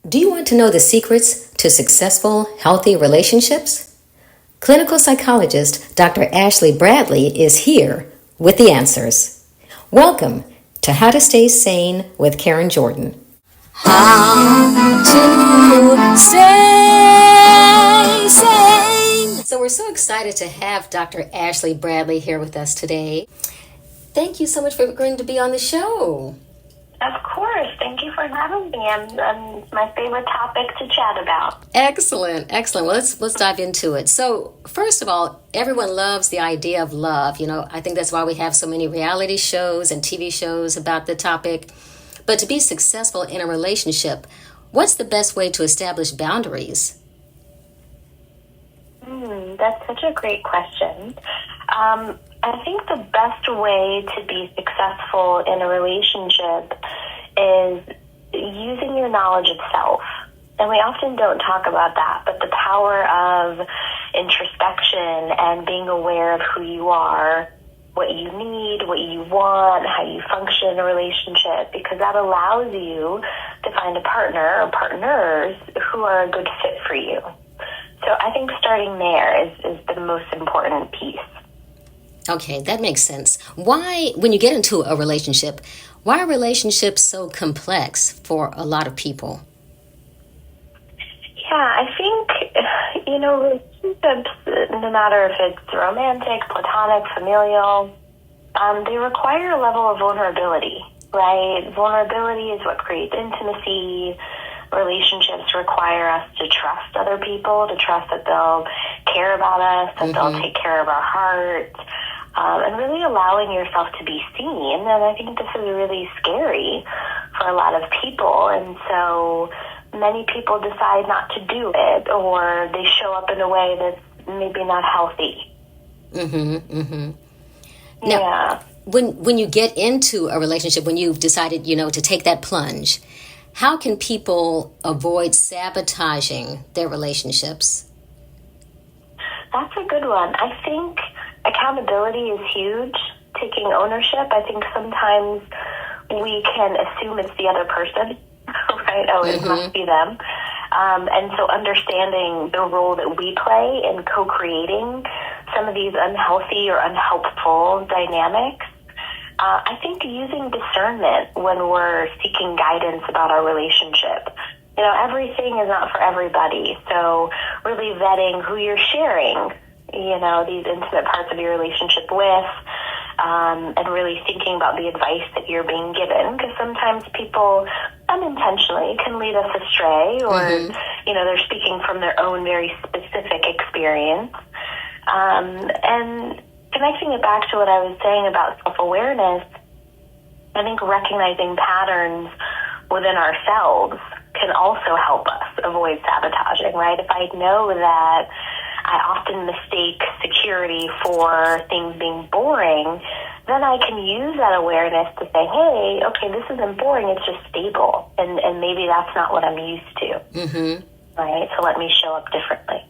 Do you want to know the secrets to successful, healthy relationships? Clinical psychologist Dr. Ashley Bradley is here with the answers. Welcome to How to Stay Sane with Karen Jordan. How to stay sane. So we're so excited to have Dr. Ashley Bradley here with us today. Thank you so much for agreeing to be on the show. Of course. Thank you for having me. It's my favorite topic to chat about. Excellent. Well, let's dive into it. So, first of all, everyone loves the idea of love. You know, I think that's why we have so many reality shows and TV shows about the topic. But to be successful in a relationship, what's the best way to establish boundaries? That's such a great question. I think the best way to be successful in a relationship is using your knowledge of self. And we often don't talk about that, but the power of introspection and being aware of who you are, what you need, what you want, how you function in a relationship, because that allows you to find a partner or partners who are a good fit for you. So I think starting there is the most important piece. Okay, that makes sense. Why, when you get into a relationship, why are relationships so complex for a lot of people? Yeah, I think, relationships, no matter if it's romantic, platonic, familial, they require a level of vulnerability, right? Vulnerability is what creates intimacy. Relationships require us to trust other people, to trust that they'll care about us, that they'll take care of our hearts, and really allowing yourself to be seen. And I think this is really scary for a lot of people. And so many people decide not to do it, or they show up in a way that's maybe not healthy. Now, when you get into a relationship, when you've decided, to take that plunge, how can people avoid sabotaging their relationships? That's a good one. I think accountability is huge. Taking ownership. I think sometimes we can assume it's the other person, right? Oh, it must be them. And so understanding the role that we play in co-creating some of these unhealthy or unhelpful dynamics. I think using discernment when we're seeking guidance about our relationship. Everything is not for everybody. So really vetting who you're sharing, these intimate parts of your relationship with, and really thinking about the advice that you're being given. Because sometimes people unintentionally can lead us astray, or, they're speaking from their own very specific experience. And connecting it back to what I was saying about self-awareness, I think recognizing patterns within ourselves can also help us avoid sabotaging, right? If I know that I often mistake security for things being boring, then I can use that awareness to say, hey, okay, this isn't boring, it's just stable. And maybe that's not what I'm used to, right? So let me show up differently.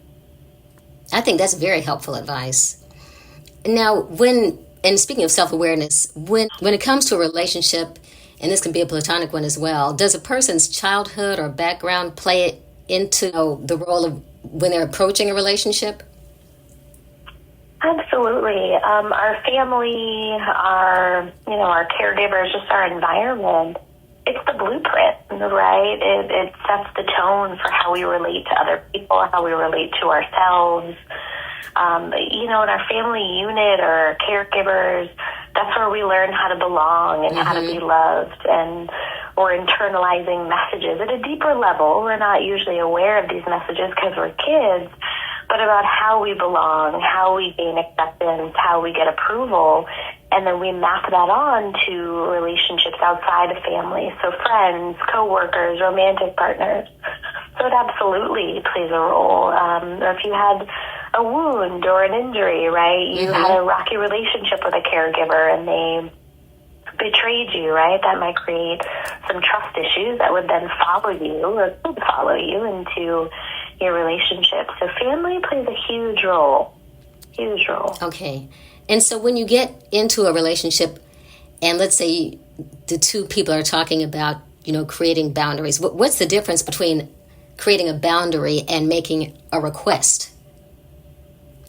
I think that's very helpful advice. Now, and speaking of self-awareness, when it comes to a relationship, and this can be a platonic one as well, does a person's childhood or background play into the role of when they're approaching a relationship? Absolutely. Our family, our caregivers, just our environment, it's the blueprint, right? It sets the tone for how we relate to other people, how we relate to ourselves. In our family unit or caregivers, that's where we learn how to belong and how to be loved, and we're internalizing messages at a deeper level. We're not usually aware of these messages because we're kids, but about how we belong, how we gain acceptance, how we get approval, and then we map that on to relationships outside of family, so friends, coworkers, romantic partners. So it absolutely plays a role. Or if you had a wound or an injury, right? You had a rocky relationship with a caregiver and they betrayed you, right? That might create some trust issues that would then follow you or could follow you into your relationship. So family plays a huge role. Huge role. Okay. And so when you get into a relationship and let's say the two people are talking about creating boundaries. What's the difference between creating a boundary and making a request?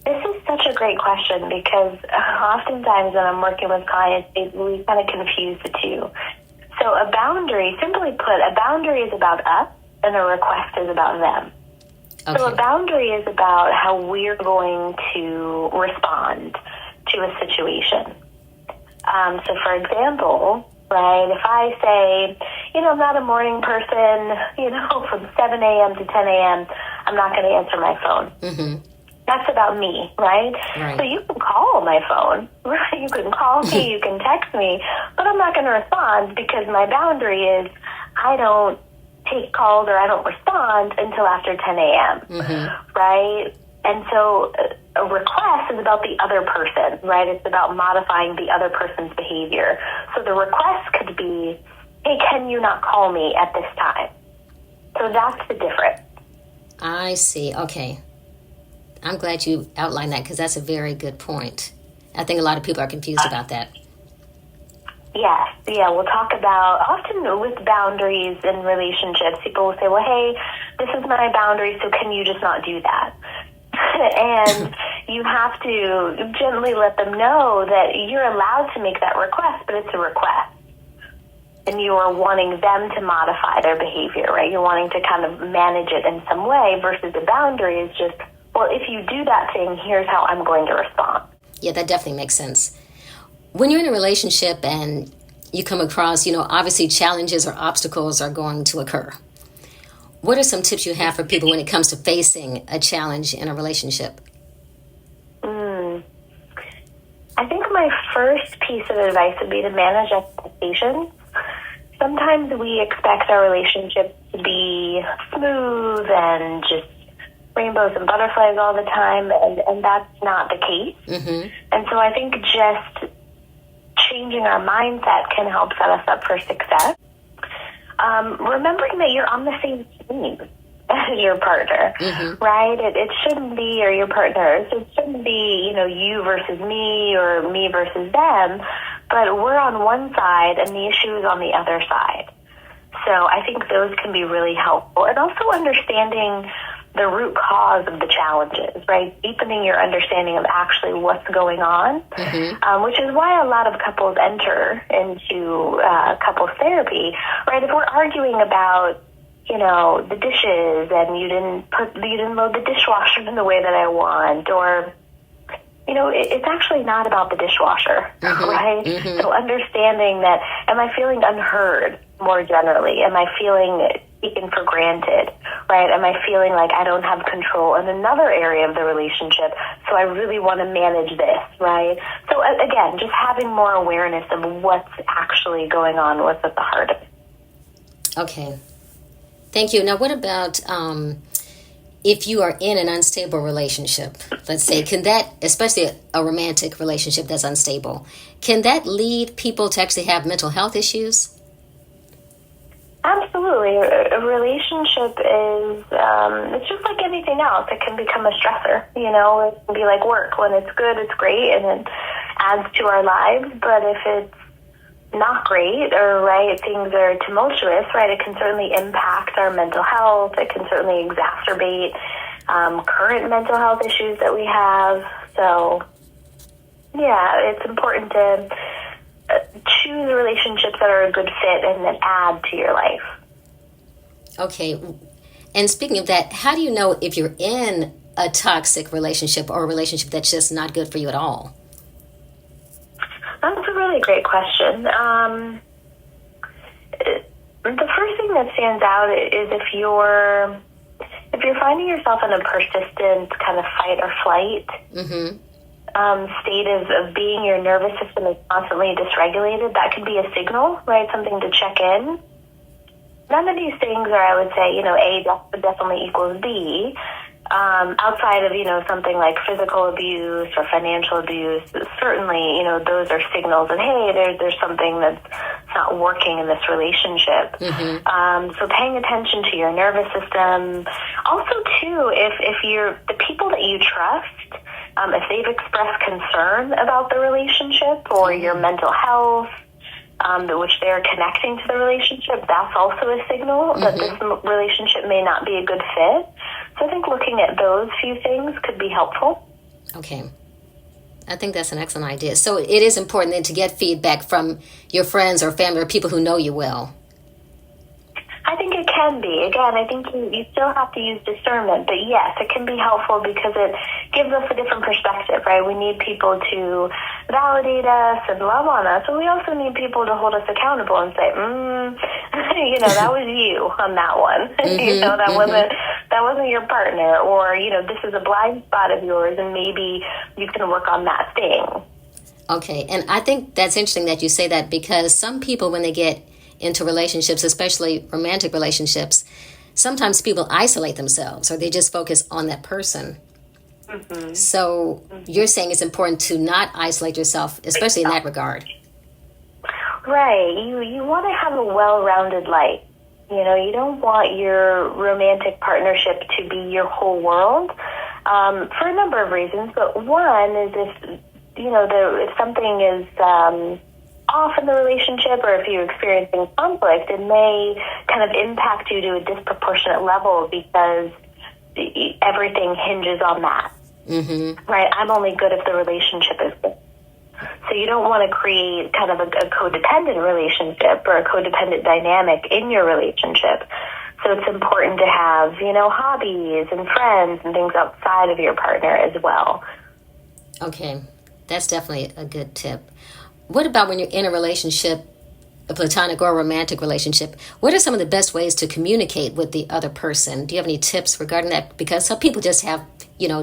This is such a great question because oftentimes when I'm working with clients, we kind of confuse the two. So a boundary, simply put, a boundary is about us and a request is about them. Okay. So a boundary is about how we're going to respond to a situation. So for example, right, if I say, I'm not a morning person, from 7 a.m. to 10 a.m., I'm not going to answer my phone. Mm-hmm. That's about me, right? So you can call my phone, right? You can call me, you can text me, but I'm not going to respond because my boundary is I don't take calls or I don't respond until after 10 a.m., right? And so a request is about the other person, right? It's about modifying the other person's behavior. So the request could be, hey, can you not call me at this time? So that's the difference. I see. Okay. I'm glad you outlined that because that's a very good point. I think a lot of people are confused about that. Yes. Yeah, we'll talk about, often with boundaries in relationships, people will say, well, hey, this is my boundary, so can you just not do that? And you have to gently let them know that you're allowed to make that request, but it's a request. And you are wanting them to modify their behavior, right? You're wanting to kind of manage it in some way versus a boundary is just, well, if you do that thing, here's how I'm going to respond. Yeah, that definitely makes sense. When you're in a relationship and you come across, obviously challenges or obstacles are going to occur. What are some tips you have for people when it comes to facing a challenge in a relationship? I think my first piece of advice would be to manage expectations. Sometimes we expect our relationship to be smooth and just rainbows and butterflies all the time, and that's not the case. Mm-hmm. And so I think just changing our mindset can help set us up for success. Remembering that you're on the same team as your partner, right? It shouldn't be, or your partner, so it shouldn't be, you versus me or me versus them, but we're on one side and the issue is on the other side. So I think those can be really helpful. And also understanding the root cause of the challenges, right? Deepening your understanding of actually what's going on, which is why a lot of couples enter into couples therapy, right? If we're arguing about, the dishes and you didn't load the dishwasher in the way that I want, or it's actually not about the dishwasher, right? So understanding that, am I feeling unheard more generally? Am I feeling taken for granted, right? Am I feeling like I don't have control in another area of the relationship, so I really want to manage this, right? So again, just having more awareness of what's actually going on, what's at the heart of it. Okay. Thank you. Now, what about if you are in an unstable relationship, let's say, can that, especially a romantic relationship that's unstable, can that lead people to actually have mental health issues? Absolutely. A relationship is, it's just like anything else. It can become a stressor, It can be like work. When it's good, it's great, and it adds to our lives. But if it's not great, or, right, things are tumultuous, right, it can certainly impact our mental health. It can certainly exacerbate current mental health issues that we have. So, yeah, it's important to choose relationships that are a good fit and that add to your life. Okay. And speaking of that, how do you know if you're in a toxic relationship or a relationship that's just not good for you at all? That's a really great question. The first thing that stands out is if you're finding yourself in a persistent kind of fight or flight state of being, your nervous system is constantly dysregulated, that could be a signal, right? Something to check in. None of these things are, I would say, A definitely equals B. Outside of, something like physical abuse or financial abuse, certainly, those are signals that, hey, there's something that's not working in this relationship. So paying attention to your nervous system. Also, too, if you're the people that you trust, if they've expressed concern about the relationship or your mental health, which they're connecting to the relationship, that's also a signal that this relationship may not be a good fit. So I think looking at those few things could be helpful. Okay. I think that's an excellent idea. So it is important then to get feedback from your friends or family or people who know you well. I think it can be. Again, I think you still have to use discernment, but yes, it can be helpful because it gives us a different perspective, right? We need people to validate us and love on us, and we also need people to hold us accountable and say, that was you on that one. That wasn't your partner, or, this is a blind spot of yours, and maybe you can work on that thing. Okay, and I think that's interesting that you say that, because some people, when they get into relationships, especially romantic relationships, sometimes people isolate themselves or they just focus on that person. So you're saying it's important to not isolate yourself, especially in that regard. Right. You want to have a well-rounded life. You don't want your romantic partnership to be your whole world for a number of reasons. But one is if something is off in the relationship, or if you're experiencing conflict, it may kind of impact you to a disproportionate level because everything hinges on that. Right? I'm only good if the relationship is good. So you don't want to create kind of a codependent relationship or a codependent dynamic in your relationship. So it's important to have, hobbies and friends and things outside of your partner as well. Okay. That's definitely a good tip. What about when you're in a relationship, a platonic or romantic relationship? What are some of the best ways to communicate with the other person? Do you have any tips regarding that? Because some people just have,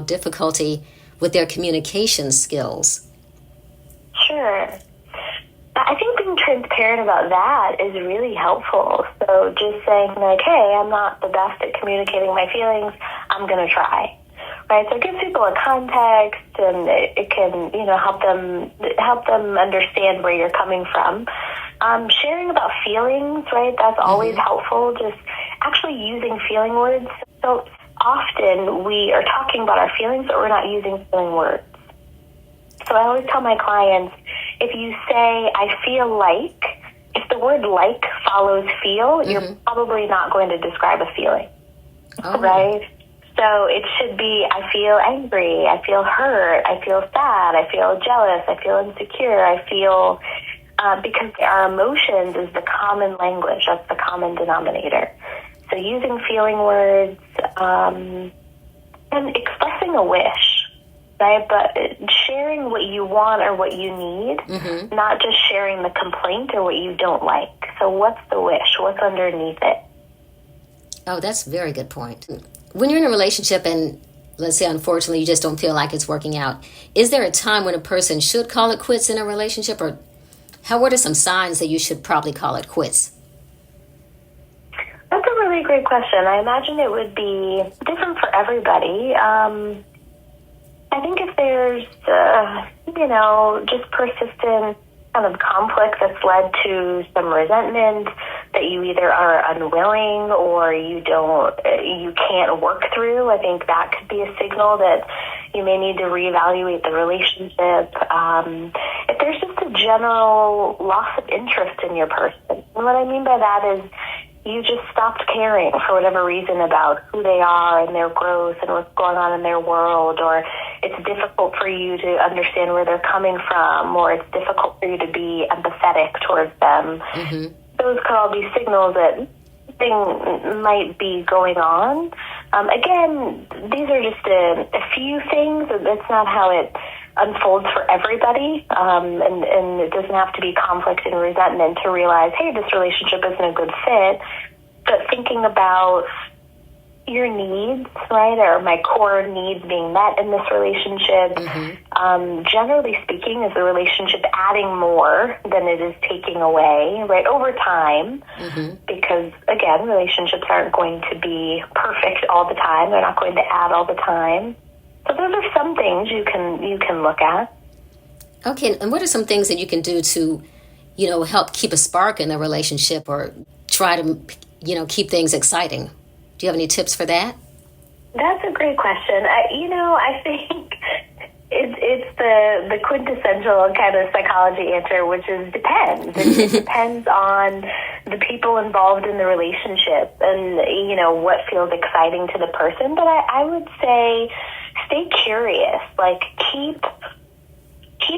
difficulty with their communication skills. Sure. I think being transparent about that is really helpful. So just saying hey, I'm not the best at communicating my feelings. I'm going to try. Right, so it gives people a context, and it can, help them understand where you're coming from. Sharing about feelings, right? That's always helpful. Just actually using feeling words. So often we are talking about our feelings, but we're not using feeling words. So I always tell my clients, if you say, I feel like, if the word like follows feel, you're probably not going to describe a feeling, right? So it should be, I feel angry, I feel hurt, I feel sad, I feel jealous, I feel insecure, I feel, because our emotions is the common language, that's the common denominator. So using feeling words, and expressing a wish, right? But sharing what you want or what you need, not just sharing the complaint or what you don't like. So what's the wish? What's underneath it? Oh, that's a very good point. When you're in a relationship and, let's say, unfortunately, you just don't feel like it's working out, is there a time when a person should call it quits in a relationship? Or what are some signs that you should probably call it quits? That's a really great question. I imagine it would be different for everybody. I think if there's, just persistent kind of conflict that's led to some resentment that you either are unwilling or you can't work through, I think that could be a signal that you may need to reevaluate the relationship. If there's just a general loss of interest in your person, and what I mean by that is you just stopped caring for whatever reason about who they are and their growth and what's going on in their world, or it's difficult for you to understand where they're coming from, or it's difficult for you to be empathetic towards them. Those could all be signals that something might be going on. Again, these are just a few things. That's not how it unfolds for everybody, and it doesn't have to be conflict and resentment to realize, hey, this relationship isn't a good fit. But thinking about your needs, right, or my core needs being met in this relationship, generally speaking, is the relationship adding more than it is taking away, right, over time, because, again, relationships aren't going to be perfect all the time. They're not going to add all the time. So those are some things you can look at. Okay, and what are some things that you can do to, help keep a spark in the relationship or try to, keep things exciting? Do you have any tips for that? That's a great question. I think It's the quintessential kind of psychology answer, which is depends. It depends on the people involved in the relationship and, what feels exciting to the person. But I would say stay curious. Like, keep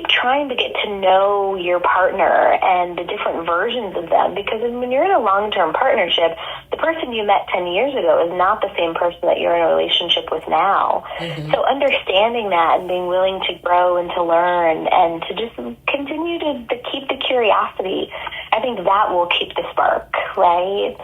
trying to get to know your partner and the different versions of them, because when you're in a long-term partnership, the person you met 10 years ago is not the same person that you're in a relationship with now. Mm-hmm. So understanding that and being willing to grow and to learn and to just continue to keep the curiosity, I think that will keep the spark, right?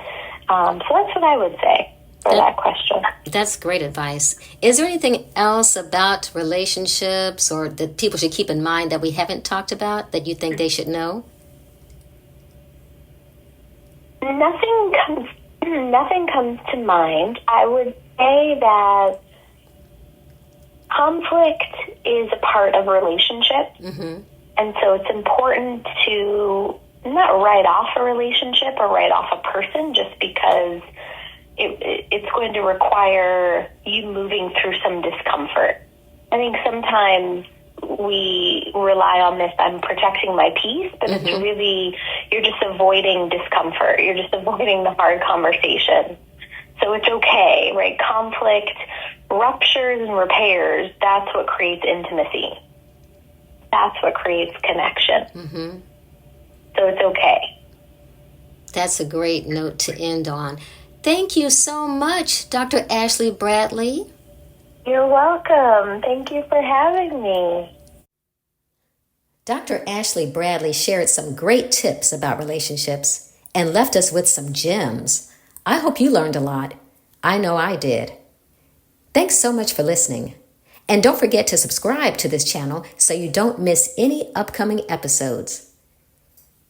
So that's what I would say for that question. That's great advice. Is there anything else about relationships or that people should keep in mind that we haven't talked about that you think they should know? Nothing comes to mind. I would say that conflict is a part of a relationship. Mm-hmm. And so it's important to not write off a relationship or write off a person just because it's going to require you moving through some discomfort. I think sometimes we rely on this, I'm protecting my peace, but mm-hmm. It's really, you're just avoiding discomfort. You're just avoiding the hard conversation. So it's okay, right? Conflict, ruptures and repairs, that's what creates intimacy. That's what creates connection. Mm-hmm. So it's okay. That's a great note to end on. Thank you so much, Dr. Ashley Bradley. You're welcome. Thank you for having me. Dr. Ashley Bradley shared some great tips about relationships and left us with some gems. I hope you learned a lot. I know I did. Thanks so much for listening. And don't forget to subscribe to this channel so you don't miss any upcoming episodes.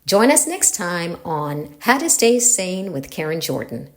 Join us next time on How to Stay Sane with Karen Jordan.